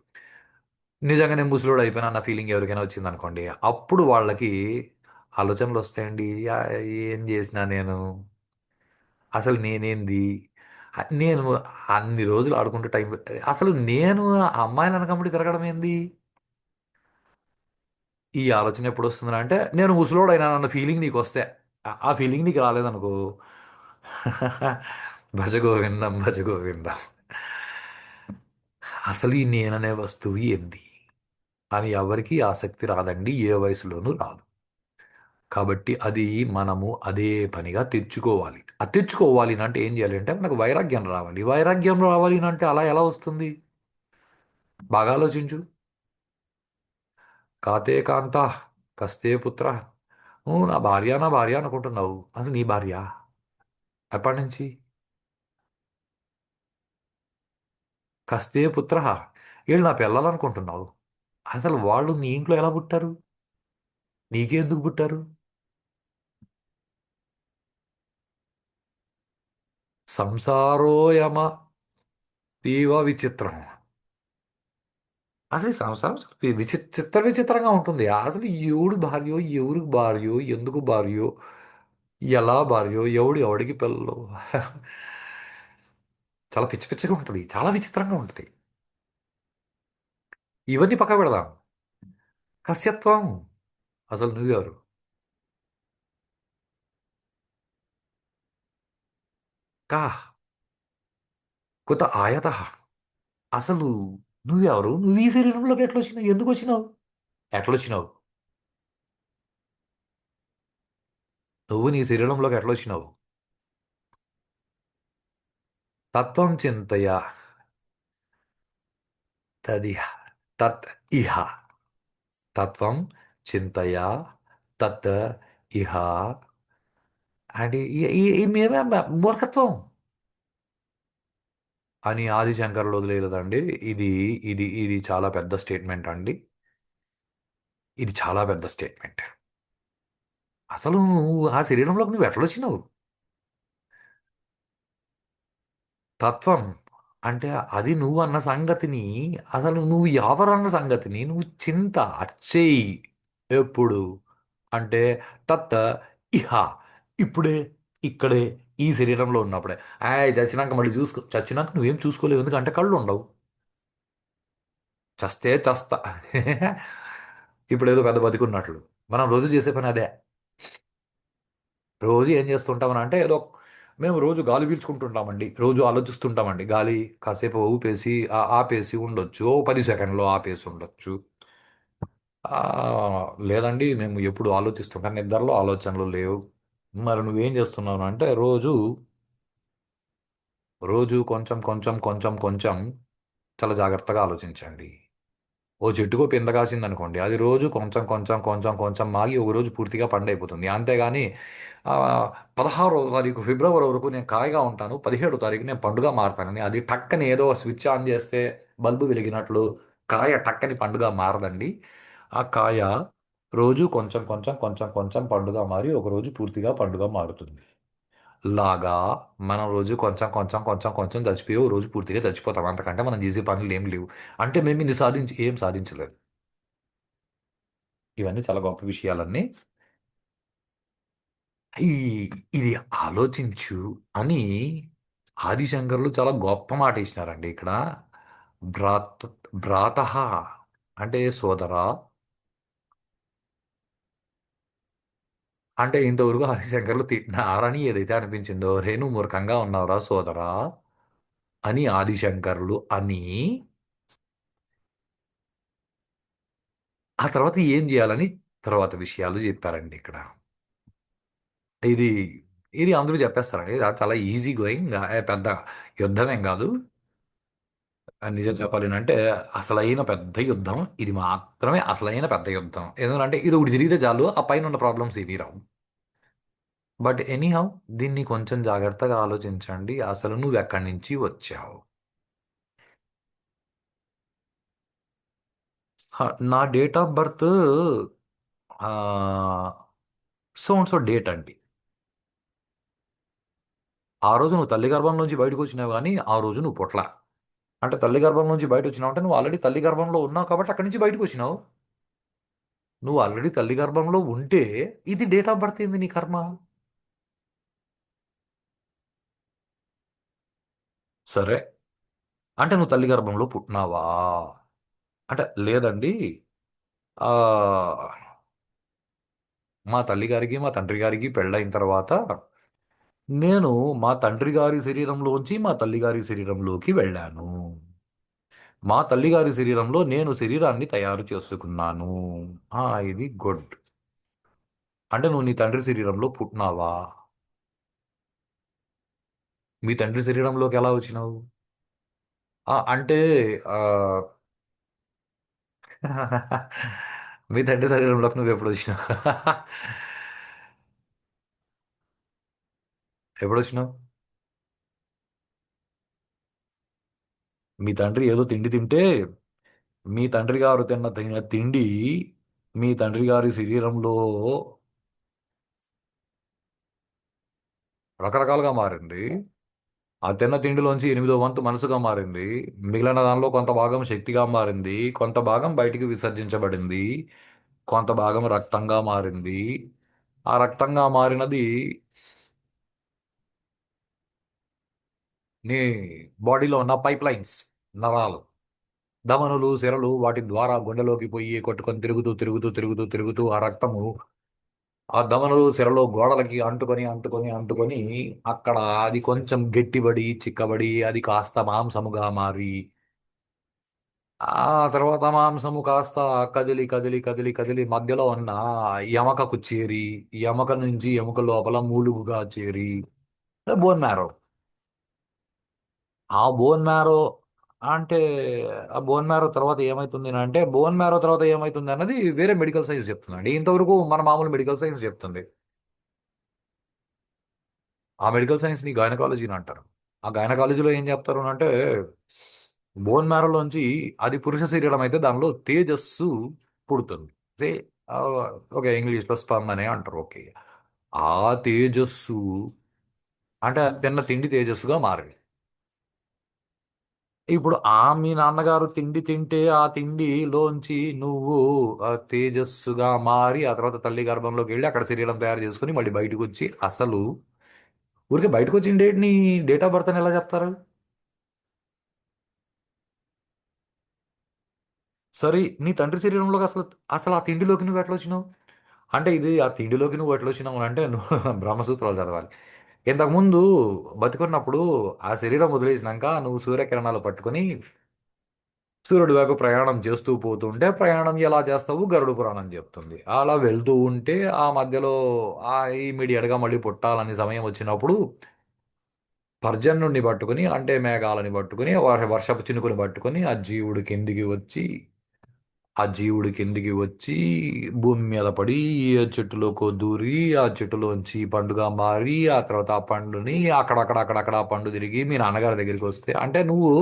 నిజంగానే ముసలోడు అయిపోయినా అన్న ఫీలింగ్ ఎవరికైనా వచ్చింది అనుకోండి, అప్పుడు వాళ్ళకి ఆలోచనలు వస్తాయండి. ఏం చేసినా నేను, అసలు నేనేంది, నేను అన్ని రోజులు ఆడుకుంటూ టైం, అసలు నేను ఆ అమ్మాయిలు అనకంబడి తిరగడం ఏంది? ఈ ఆలోచన ఎప్పుడు వస్తుంది అంటే నేను ముసలోడైనా అన్న ఫీలింగ్ నీకు వస్తే ఆ ఫీలింగ్ నీకు రాలేదనుకో. భజగోవిందం భజగోవిందం. అసలు ఈ నేననే వస్తువు ఏంది అని ఎవరికీ ఆసక్తి రాదండి, ఏ వయసులోనూ రాదు. కాబట్టి అది మనము అదే పనిగా తెచ్చుకోవాలి. అది తెచ్చుకోవాలి అంటే ఏం చేయాలి అంటే మనకు వైరాగ్యం రావాలి. వైరాగ్యం రావాలి అంటే అలా ఎలా వస్తుంది? బాగా ఆలోచించు. కాతే కాంత కస్తే పుత్ర. నువ్వు నా భార్య నా భార్య అనుకుంటున్నావు, అసలు నీ భార్య ఎప్పటి నుంచి? కస్తే పుత్ర, వీళ్ళు నా పిల్లలు అనుకుంటున్నావు. అసలు వాళ్ళు నీ ఇంట్లో ఎలా పుట్టారు? నీకే ఎందుకు పుట్టారు? సంసారోయమ తీవ విచిత్రం. అసలు ఈ సంసారం చాలా విచిత్రంగా ఉంటుంది. అసలు ఎవడు భార్యో, ఎవరికి భార్యో, ఎందుకు భార్యో, ఎలా భార్యో, ఎవడు ఎవడికి పిల్లలు. చాలా పిచ్చి పిచ్చిగా ఉంటుంది, చాలా విచిత్రంగా ఉంటుంది. ఇవన్నీ పక్క పెడదాం. కస్యత్వం. అసలు నువ్వెవరు? కా కొత్త ఆయత. అసలు నువ్వెవరు? నువ్వు ఈ శరీరంలోకి ఎట్లా వచ్చినావు? ఎందుకు వచ్చినావు? ఎట్లా వచ్చినావు? నువ్వు నీ శరీరంలోకి ఎట్లా వచ్చినావు? తత్వం చింతయ తదిహ తత్ ఇహ. తత్వం చింతయ తత్ ఇహ. అంటే ఈ మేమే మూర్ఖత్వం అని ఆది శంకర్లు వదిలేదండి. ఇది ఇది చాలా పెద్ద స్టేట్మెంట్ అండి. ఇది చాలా పెద్ద స్టేట్మెంట్. అసలు నువ్వు ఆ శరీరంలోకి నువ్వు ఎట్లా వచ్చినావు? తత్వం అంటే అది నువ్వు అన్న సంగతిని, అసలు నువ్వు ఎవరన్న సంగతిని నువ్వు చింత అచ్చేయి. ఎప్పుడు అంటే తత్ ఇహ, ఇప్పుడే, ఇక్కడే, ఈ శరీరంలో ఉన్నప్పుడే. చచ్చినాక మళ్ళీ చూసుకో, చచ్చినాక నువ్వేం చూసుకోలేవు, ఎందుకంటే కళ్ళు ఉండవు. చస్తే చస్తా. ఇప్పుడు ఏదో పెద్ద బతికున్నట్లు. మనం రోజు చేసే పని అదే. రోజు ఏం చేస్తుంటామని అంటే ఏదో మేము రోజు గాలి పీల్చుకుంటుంటామండి, రోజు ఆలోచిస్తుంటామండి. గాలి కాసేపు ఊపేసి ఆపేసి ఉండొచ్చు, ఓ 10 సెకండ్లో ఆపేసి ఉండొచ్చు. ఆ, లేదండి మేము ఎప్పుడు ఆలోచిస్తుంటాం, నిద్రలో ఆలోచనలు లేవు. మరి నువ్వేం చేస్తున్నావు అంటే రోజు రోజు కొంచెం కొంచెం కొంచెం కొంచెం చాలా జాగ్రత్తగా ఆలోచించండి. ఓ చెట్టుకో పింద కాసింది అనుకోండి, అది రోజు కొంచెం కొంచెం కొంచెం కొంచెం మాగి ఒక రోజు పూర్తిగా పండైపోతుంది. అంతేగాని ఆ, 16వ తారీఖు ఫిబ్రవరి వరకు నేను కాయగా ఉంటాను, 17వ తారీఖు నేను పండుగ మారుతానని అది టక్కని ఏదో స్విచ్ ఆన్ చేస్తే బల్బు వెలిగినట్లు కాయ టక్కని పండుగ మారదండి. ఆ కాయ రోజు కొంచెం కొంచెం కొంచెం కొంచెం పండుగ మారి ఒక రోజు పూర్తిగా పండుగ మారుతుంది. లాగా మనం రోజు కొంచెం కొంచెం కొంచెం కొంచెం చచ్చిపోయి ఓ రోజు పూర్తిగా చచ్చిపోతాం. అంతకంటే మనం చేసే పనులు ఏం లేవు. అంటే మేము ఇన్ని సాధించి ఏం సాధించలేదు. ఇవన్నీ చాలా గొప్ప విషయాలన్నీ. ఈ ఇది ఆలోచించు అని ఆదిశంకర్లు చాలా గొప్ప మాట ఇచ్చినారండి ఇక్కడ. భ్రాత భ్రాత అంటే సోదరా. అంటే ఇంతవరకు ఆదిశంకర్లు తిట్టినారని ఏదైతే అనిపించిందో, రేణు మూర్ఖంగా ఉన్నావురా సోదరా అని ఆదిశంకర్లు అని, ఆ తర్వాత ఏం చేయాలని తర్వాత విషయాలు చెప్పారండి ఇక్కడ. ఇది ఇది అందరూ చెప్పేస్తారండి, ఇది చాలా ఈజీ గోయింగ్, పెద్ద యుద్ధమేం కాదు. నిజం చెప్పాలి అంటే అసలైన పెద్ద యుద్ధం ఇది మాత్రమే, అసలైన పెద్ద యుద్ధం. ఎందుకంటే ఇది ఒకటి జరిగితే చాలు, ఆ పైన ఉన్న ప్రాబ్లమ్స్ ఏమీ రావు. బట్ ఎనీహౌ, దీన్ని కొంచెం జాగ్రత్తగా ఆలోచించండి. అసలు నువ్వు ఎక్కడి నుంచి వచ్చావు? నా date of birth so and so date అండి. ఆ రోజు నువ్వు తల్లి గర్భం నుంచి బయటకు వచ్చినావు, కానీ ఆ రోజు నువ్వు పుట్ల. అంటే తల్లి గర్భం నుంచి బయట వచ్చినావు అంటే నువ్వు ఆల్రెడీ తల్లి గర్భంలో ఉన్నావు కాబట్టి అక్కడి నుంచి బయటకు వచ్చినావు. నువ్వు ఆల్రెడీ తల్లి గర్భంలో ఉంటే ఇది డేట్ ఆఫ్ బర్త్ ఏంది నీ కర్మ? సరే, అంటే నువ్వు తల్లి గర్భంలో పుట్టినావా? అంటే లేదండి. ఆ మా తల్లి గారికి మా తండ్రి గారికి పెళ్ళైన తర్వాత నేను మా తండ్రి గారి శరీరంలోంచి మా తల్లి గారి శరీరంలోకి వెళ్ళాను. మా తల్లి గారి శరీరంలో నేను శరీరాన్ని తయారు చేసుకున్నాను. ఆ, ఇది గుడ్. అంటే నువ్వు నీ తండ్రి శరీరంలో పుట్టినావా? మీ తండ్రి శరీరంలోకి ఎలా వచ్చినావు? అంటే ఆ, మీ తండ్రి శరీరంలోకి నువ్వు ఎప్పుడు వచ్చినావు? ఎప్పుడు వచ్చినావు? మీ తండ్రి ఏదో తిండి తింటే మీ తండ్రి గారు తిన్న తిండి మీ తండ్రి గారి శరీరంలో రకరకాలుగా మారింది. ఆ తిన్న తిండిలోంచి ఎనిమిదో వంతు మనసుగా మారింది. మిగిలిన దానిలో కొంత భాగం శక్తిగా మారింది. కొంత భాగం బయటికి విసర్జించబడింది. కొంత భాగం రక్తంగా మారింది. ఆ రక్తంగా మారినది నీ బాడీలో ఉన్న పైప్ లైన్స్, నరాలు, ధమనులు, సిరలు, వాటి ద్వారా గుండెలోకి పోయి కొట్టుకొని తిరుగుతూ తిరుగుతూ తిరుగుతూ తిరుగుతూ ఆ రక్తము ఆ ధమనులు సిరలో గోడలకి అంటుకొని అంటుకొని అంటుకొని అక్కడ అది కొంచెం గట్టిబడి చిక్కబడి అది కాస్త మాంసముగా మారి ఆ తర్వాత మాంసము కాస్త కదిలి కదిలి కదిలి కదిలి మధ్యలో ఉన్న ఎమకకు చేరి ఎమక నుంచి ఎముక లోపల మూలుగుగా చేరి బోన్ మ్యారో. ఆ బోన్ మ్యారో అంటే ఆ బోన్ మ్యారో తర్వాత ఏమైతుంది అంటే బోన్ మ్యారో తర్వాత ఏమైతుంది అన్నది వేరే మెడికల్ సైన్స్ చెప్తుందండి. ఇంతవరకు మన మామూలు మెడికల్ సైన్స్ చెప్తుంది. ఆ మెడికల్ సైన్స్ ని గైనకాలజీని అంటారు. ఆ గైనకాలజీలో ఏం చెప్తారు అంటే బోన్ మ్యారోలోంచి అది పురుష శరీరం అయితే దానిలో తేజస్సు పుడుతుంది. రే ఆ, ఓకే, ఇంగ్లీష్లో స్పర్మ్ అనే అంటారు. ఓకే, ఆ తేజస్సు అంటే అది తిన్న తిండి తేజస్సుగా మారింది. ఇప్పుడు మీ నాన్నగారు తిండి తింటే ఆ తిండిలోంచి నువ్వు తేజస్సుగా మారి ఆ తర్వాత తల్లి గర్భంలోకి వెళ్ళి అక్కడ శరీరం తయారు చేసుకుని మళ్ళీ బయటకు వచ్చి అసలు ఊరికే బయటకు వచ్చిన డేట్ని డేట్ ఆఫ్ బర్త్ అని ఎలా చెప్తారు? సరే, నీ తండ్రి శరీరంలోకి అసలు అసలు ఆ తిండిలోకి నువ్వు ఎట్లా వచ్చినావు? అంటే ఇది ఆ తిండిలోకి నువ్వు ఎట్లా వచ్చినావు అంటే నువ్వు బ్రహ్మసూత్రాలు చదవాలి. ఇంతకుముందు బతికున్నప్పుడు ఆ శరీరం వదిలేసినాక నువ్వు సూర్యకిరణాలు పట్టుకొని సూర్యుడి వైపు ప్రయాణం చేస్తూ పోతుంటే ప్రయాణం ఎలా చేస్తావు గరుడు పురాణం చెప్తుంది. అలా వెళ్తూ ఉంటే ఆ మధ్యలో ఆ ఇమీడియట్గా మళ్ళీ పుట్టాలని సమయం వచ్చినప్పుడు పర్జన్యుడిని పట్టుకుని అంటే మేఘాలని పట్టుకుని వర్షపు చినుకుని పట్టుకుని ఆ జీవుడు కిందికి వచ్చి ఆ జీవుడి కిందికి వచ్చి భూమి మీద పడి ఆ చెట్టులోకి దూరి ఆ చెట్టులోంచి పండుగ మారి ఆ తర్వాత ఆ పండుని అక్కడక్కడ ఆ పండు తిరిగి మీ నాన్నగారి దగ్గరికి వస్తే అంటే నువ్వు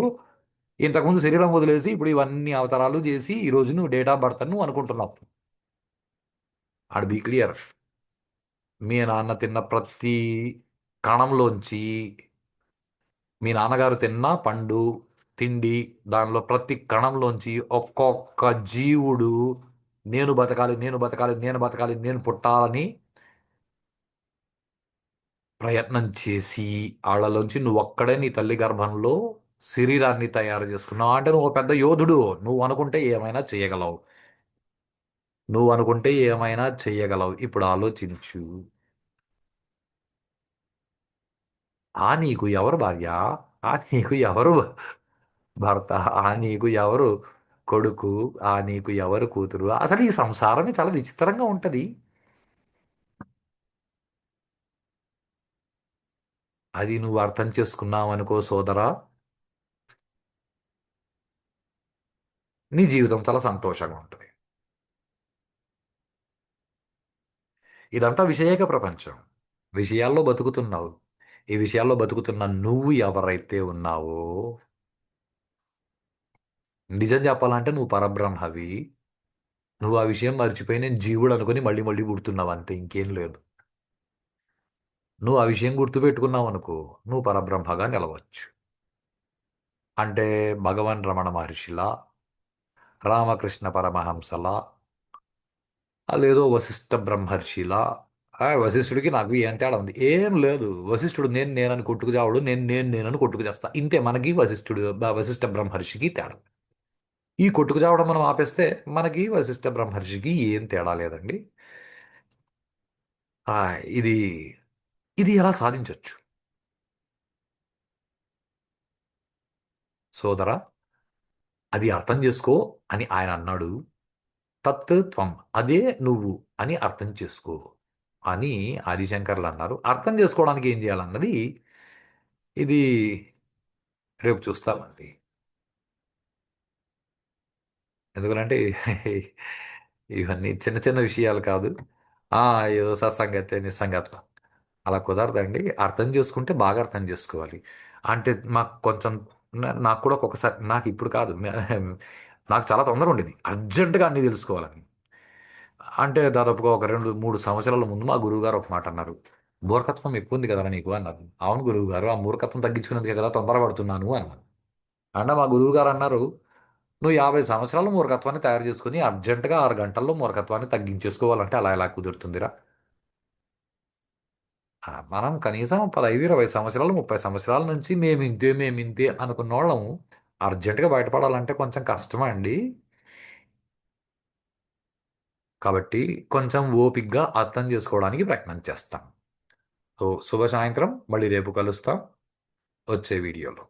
ఇంతకుముందు శరీరం వదిలేసి ఇప్పుడు ఇవన్నీ అవతారాలు చేసి ఈ రోజు నువ్వు డేట్ ఆఫ్ బర్త్ నువ్వు అనుకుంటున్నావు. ఆడ బీ క్లియర్. మీ నాన్న తిన్న ప్రతి కణంలోంచి మీ నాన్నగారు తిన్న పండు తిండి దానిలో ప్రతి కణంలోంచి ఒక్కొక్క జీవుడు నేను బతకాలి నేను బతకాలి నేను బతకాలి నేను పుట్టాలని ప్రయత్నం చేసి వాళ్ళలోంచి నువ్వు ఒక్కడే నీ తల్లి గర్భంలో శరీరాన్ని తయారు చేసుకున్నావు. అంటే నువ్వు ఒక పెద్ద యోధుడు. నువ్వు అనుకుంటే ఏమైనా చేయగలవు. నువ్వు అనుకుంటే ఏమైనా చెయ్యగలవు. ఇప్పుడు ఆలోచించు. నీకు ఎవరు భార్య? నీకు ఎవరు భర్త? నీకు ఎవరు కొడుకు? నీకు ఎవరు కూతురు? అసలు ఈ సంసారమే చాలా విచిత్రంగా ఉంటది. అది నువ్వు అర్థం చేసుకున్నావు అనుకో సోదరా, నీ జీవితం చాలా సంతోషంగా ఉంటుంది. ఇదంతా విషయేక ప్రపంచం. విషయాల్లో బతుకుతున్నావు. ఈ విషయాల్లో బతుకుతున్న నువ్వు ఎవరైతే ఉన్నావో నిజం చెప్పాలంటే నువ్వు పరబ్రహ్మవి. నువ్వు ఆ విషయం మర్చిపోయి నేను జీవుడు అనుకుని మళ్ళీ మళ్ళీ పుడుతున్నావు అంతే, ఇంకేం లేదు. నువ్వు ఆ విషయం గుర్తుపెట్టుకున్నావు అనుకో నువ్వు పరబ్రహ్మగా నిలవచ్చు. అంటే భగవన్ రమణ మహర్షిలా, రామకృష్ణ పరమహంసలా, లేదో వశిష్ఠ బ్రహ్మర్షిలా. వశిష్ఠుడికి నాకు ఏం తేడా ఉంది? ఏం లేదు. వశిష్ఠుడు నేను నేనని కొట్టుకు చావడు, నేను నేనని కొట్టుకు చేస్తా. ఇంతే మనకి వశిష్ఠ బ్రహ్మర్షికి తేడా. ఈ కొట్టుకు చావడం మనం ఆపేస్తే మనకి వశిష్ఠ బ్రహ్మర్షికి ఏం తేడా లేదండి. ఇది ఇది ఎలా సాధించొచ్చు సోదరా, అది అర్థం చేసుకో అని ఆయన అన్నాడు. తత్ త్వం, అదే నువ్వు అని అర్థం చేసుకో అని ఆదిశంకర్లు అన్నారు. అర్థం చేసుకోవడానికి ఏం చేయాలన్నది ఇది రేపు చూస్తామండి. ఎందుకంటే ఇవన్నీ చిన్న చిన్న విషయాలు కాదు. ఆ ఏదో సత్సంగతే నిస్సంగత అలా కుదరదండి. అర్థం చేసుకుంటే బాగా అర్థం చేసుకోవాలి. అంటే మాకు కొంచెం నాకు కూడా ఒక్కొక్కసారి, నాకు ఇప్పుడు కాదు, నాకు చాలా తొందర ఉండేది అర్జెంటుగా అన్నీ తెలుసుకోవాలని. అంటే దాదాపుగా ఒక 2 3 సంవత్సరాల ముందు మా గురువుగారు ఒక మాట అన్నారు. మూర్ఖత్వం ఎక్కువ ఉంది కదా నీకు అన్నారు. అవును గురువు గారు, ఆ మూర్ఖత్వం తగ్గించుకునేందుకే కదా తొందరపడుతున్నాను అన్నాను. అంటే మా గురువు గారు అన్నారు, నువ్వు 50 సంవత్సరాలు మూర్ఖత్వాన్ని తయారు చేసుకుని అర్జెంటుగా 6 గంటల్లో మూర్ఖత్వాన్ని తగ్గించేసుకోవాలంటే అలా ఎలా కుదురుతుందిరా. మనం కనీసం 15 20 సంవత్సరాలు 30 సంవత్సరాల నుంచి మేము ఇంతే అనుకున్న వాళ్ళం అర్జెంటుగా బయటపడాలంటే కొంచెం కష్టమా అండి. కాబట్టి కొంచెం ఓపిగ్గా అర్థం చేసుకోవడానికి ప్రయత్నం చేస్తాం. సో శుభ సాయంత్రం, మళ్ళీ రేపు కలుస్తాం వచ్చే వీడియోలో.